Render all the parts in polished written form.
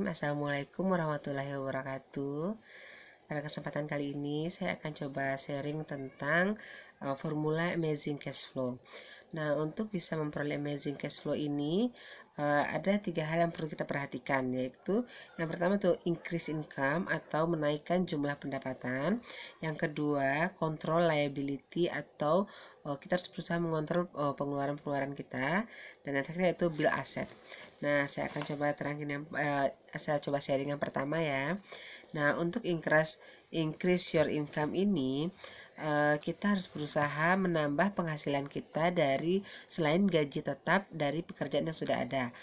Assalamualaikum warahmatullahi wabarakatuh. Pada kesempatan kali ini saya akan coba sharing tentang formula amazing cash flow. Nah, untuk bisa memperoleh amazing cash flow ini ada 3 hal yang perlu kita perhatikan, yaitu yang pertama tuh increase income atau menaikkan jumlah pendapatan. Yang kedua, control liability atau kita harus berusaha mengontrol pengeluaran-pengeluaran kita. Dan yang terakhir yaitu build asset. Nah, saya akan coba terangin saya coba sharing yang pertama ya. Nah, untuk increase your income ini kita harus berusaha menambah penghasilan kita dari selain gaji tetap dari pekerjaan yang sudah ada.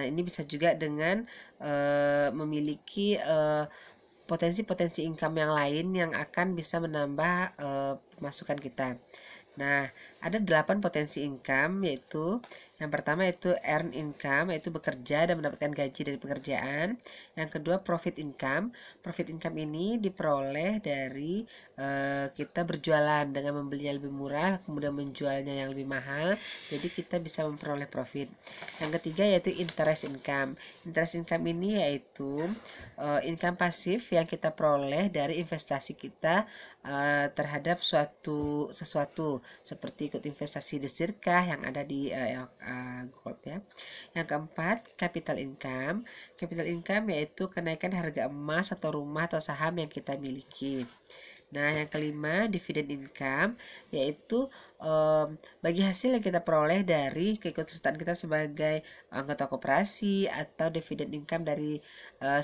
Ini bisa juga dengan memiliki potensi-potensi income yang lain yang akan bisa menambah pemasukan kita. Nah, ada 8 potensi income, yaitu yang pertama itu earn income, yaitu bekerja dan mendapatkan gaji dari pekerjaan. Yang kedua profit income. Profit income ini diperoleh dari kita berjualan dengan membelinya lebih murah, kemudian menjualnya yang lebih mahal. Jadi kita bisa memperoleh profit. Yang ketiga yaitu interest income. Interest income ini yaitu income pasif yang kita peroleh dari investasi kita terhadap sesuatu seperti ikut investasi di Sirkah yang ada di gold ya. Yang keempat, capital income. Capital income yaitu kenaikan harga emas atau rumah atau saham yang kita miliki. Nah, yang kelima, dividend income, yaitu bagi hasil yang kita peroleh dari keikutsertaan kita sebagai anggota koperasi atau dividen income dari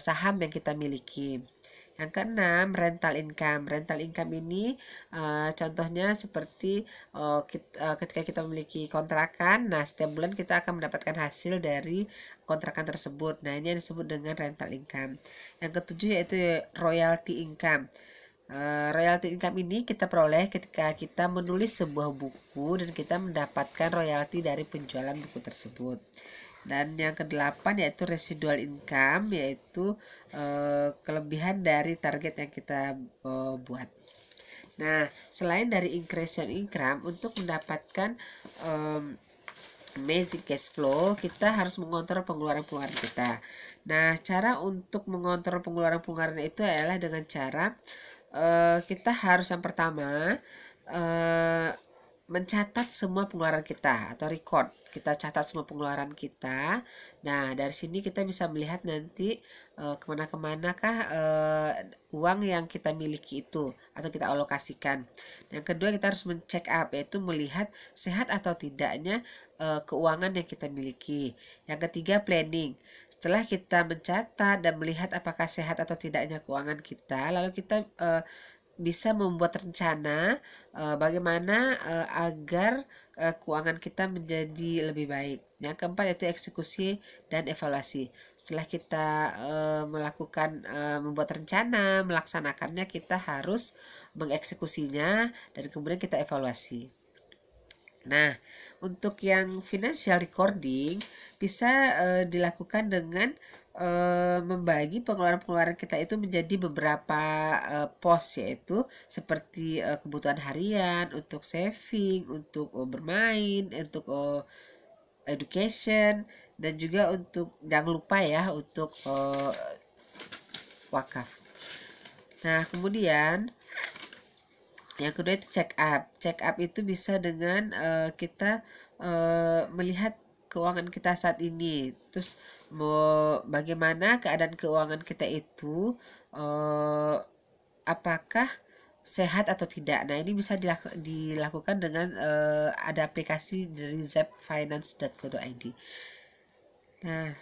saham yang kita miliki. Yang keenam, rental income. Rental income ini contohnya seperti ketika kita memiliki kontrakan, nah setiap bulan kita akan mendapatkan hasil dari kontrakan tersebut. Nah, ini yang disebut dengan rental income. Yang ketujuh yaitu royalty income. Royalty income ini kita peroleh ketika kita menulis sebuah buku dan kita mendapatkan royalti dari penjualan buku tersebut. Dan yang kedelapan yaitu residual income, yaitu kelebihan dari target yang kita buat. Nah, selain dari increase income, untuk mendapatkan amazing cash flow, kita harus mengontrol pengeluaran-pengeluaran kita. Nah, cara untuk mengontrol pengeluaran-pengeluaran itu adalah dengan cara kita harus yang pertama mencatat semua pengeluaran kita atau record. Kita catat semua pengeluaran kita. Nah, dari sini kita bisa melihat nanti kemana-kemana kah uang yang kita miliki itu atau kita alokasikan. Yang kedua, kita harus mencek up, yaitu melihat sehat atau tidaknya keuangan yang kita miliki. Yang ketiga, planning. Setelah kita mencatat dan melihat apakah sehat atau tidaknya keuangan kita, lalu kita bisa membuat rencana bagaimana agar keuangan kita menjadi lebih baik. Yang keempat yaitu eksekusi dan evaluasi. Setelah kita melakukan membuat rencana, melaksanakannya, kita harus mengeksekusinya dan kemudian kita evaluasi. Nah, untuk yang financial recording bisa dilakukan dengan membagi pengeluaran-pengeluaran kita itu menjadi beberapa pos, yaitu seperti kebutuhan harian, untuk saving, untuk bermain, untuk education, dan juga untuk jangan lupa ya untuk wakaf. Nah, kemudian yang kedua itu check up. Check up itu bisa dengan kita melihat keuangan kita saat ini. Terus bagaimana keadaan keuangan kita itu, apakah sehat atau tidak. Nah, ini bisa dilakukan dengan ada aplikasi dari zapfinance.co.id. Nah,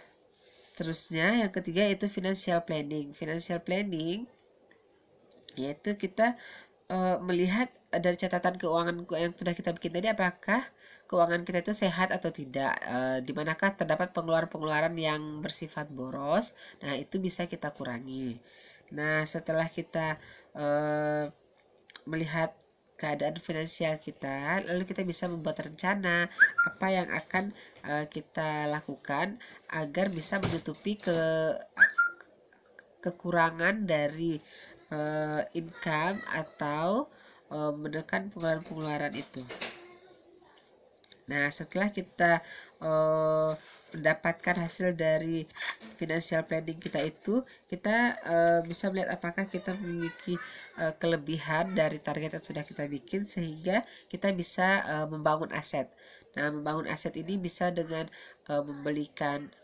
seterusnya yang ketiga yaitu financial planning. Financial planning yaitu kita melihat dari catatan keuangan yang sudah kita bikin tadi, apakah keuangan kita itu sehat atau tidak, di manakah terdapat pengeluaran-pengeluaran yang bersifat boros. Nah, itu bisa kita kurangi. Nah, setelah kita melihat keadaan finansial kita, lalu kita bisa membuat rencana apa yang akan kita lakukan agar bisa menutupi kekurangan dari income atau menekan pengeluaran-pengeluaran itu. Nah, setelah kita mendapatkan hasil dari financial planning kita itu, kita bisa melihat apakah kita memiliki kelebihan dari target yang sudah kita bikin, sehingga kita bisa membangun aset. Nah, membangun aset ini bisa dengan membelikan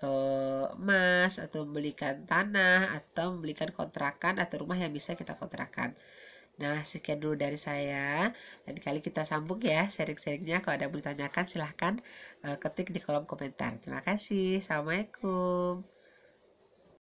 emas, atau membelikan tanah, atau membelikan kontrakan atau rumah yang bisa kita kontrakan. Nah, sekian dulu dari saya. Lain kali kita sambung ya sharing-sharingnya. Kalau ada yang mau ditanyakan, silahkan ketik di kolom komentar. Terima kasih. Assalamualaikum.